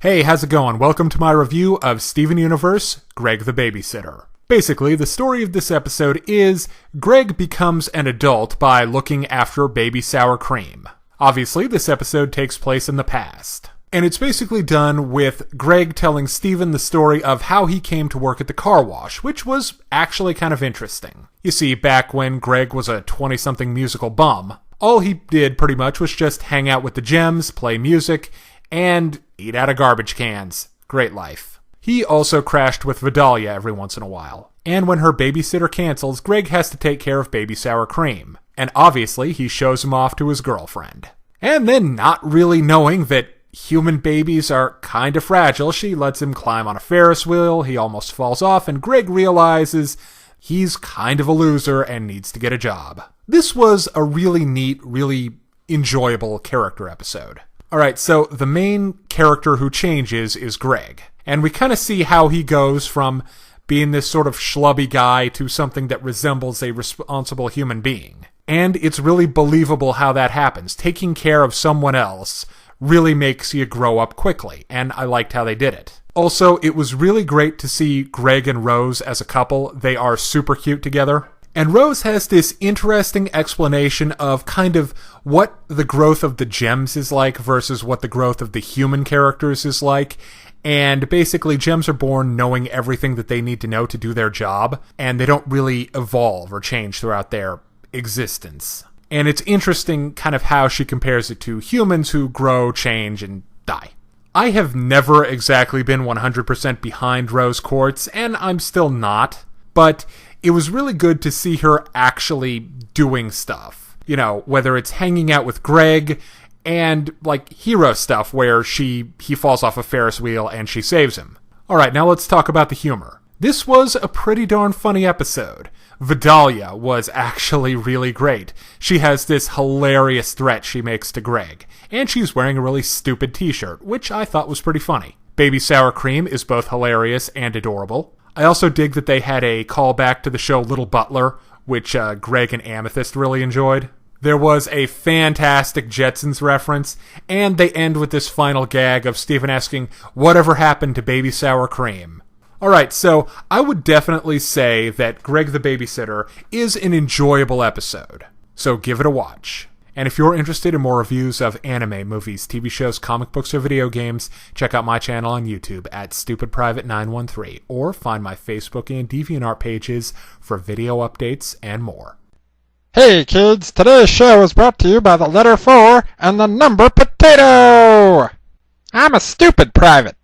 Hey, how's it going? Welcome to my review of Steven Universe, Greg the Babysitter. Basically, the story of this episode is Greg becomes an adult by looking after baby sour cream. Obviously, this episode takes place in the past. And it's basically done with Greg telling Steven the story of how he came to work at the car wash, which was actually kind of interesting. You see, back when Greg was a 20-something musical bum, all he did pretty much was just hang out with the gems, play music, and eat out of garbage cans. Great life. He also crashed with Vidalia every once in a while. And when her babysitter cancels, Greg has to take care of baby sour cream. And obviously, he shows him off to his girlfriend. And then, not really knowing that human babies are kind of fragile, she lets him climb on a Ferris wheel, he almost falls off, and Greg realizes he's kind of a loser and needs to get a job. This was a really neat, really enjoyable character episode. Alright, so the main character who changes is Greg. And we kind of see how he goes from being this sort of schlubby guy to something that resembles a responsible human being. And it's really believable how that happens. Taking care of someone else really makes you grow up quickly, and I liked how they did it. Also, it was really great to see Greg and Rose as a couple. They are super cute together. And Rose has this interesting explanation of kind of what the growth of the gems is like versus what the growth of the human characters is like. And basically, gems are born knowing everything that they need to know to do their job, and they don't really evolve or change throughout their existence. And it's interesting kind of how she compares it to humans who grow, change, and die. I have never exactly been 100% behind Rose Quartz, and I'm still not, but it was really good to see her actually doing stuff. You know, whether it's hanging out with Greg and, like, hero stuff where he falls off a Ferris wheel and she saves him. Alright, now let's talk about the humor. This was a pretty darn funny episode. Vidalia was actually really great. She has this hilarious threat she makes to Greg, and she's wearing a really stupid t-shirt, which I thought was pretty funny. Baby Sour Cream is both hilarious and adorable. I also dig that they had a callback to the show Little Butler, which Greg and Amethyst really enjoyed. There was a fantastic Jetsons reference, and they end with this final gag of Steven asking, "Whatever happened to Baby Sour Cream?" Alright, so I would definitely say that Greg the Babysitter is an enjoyable episode. So give it a watch. And if you're interested in more reviews of anime, movies, TV shows, comic books, or video games, check out my channel on YouTube at StupidPrivate913, or find my Facebook and Deviantart pages for video updates and more. Hey kids, today's show is brought to you by the letter 4 and the number potato! I'm a stupid private.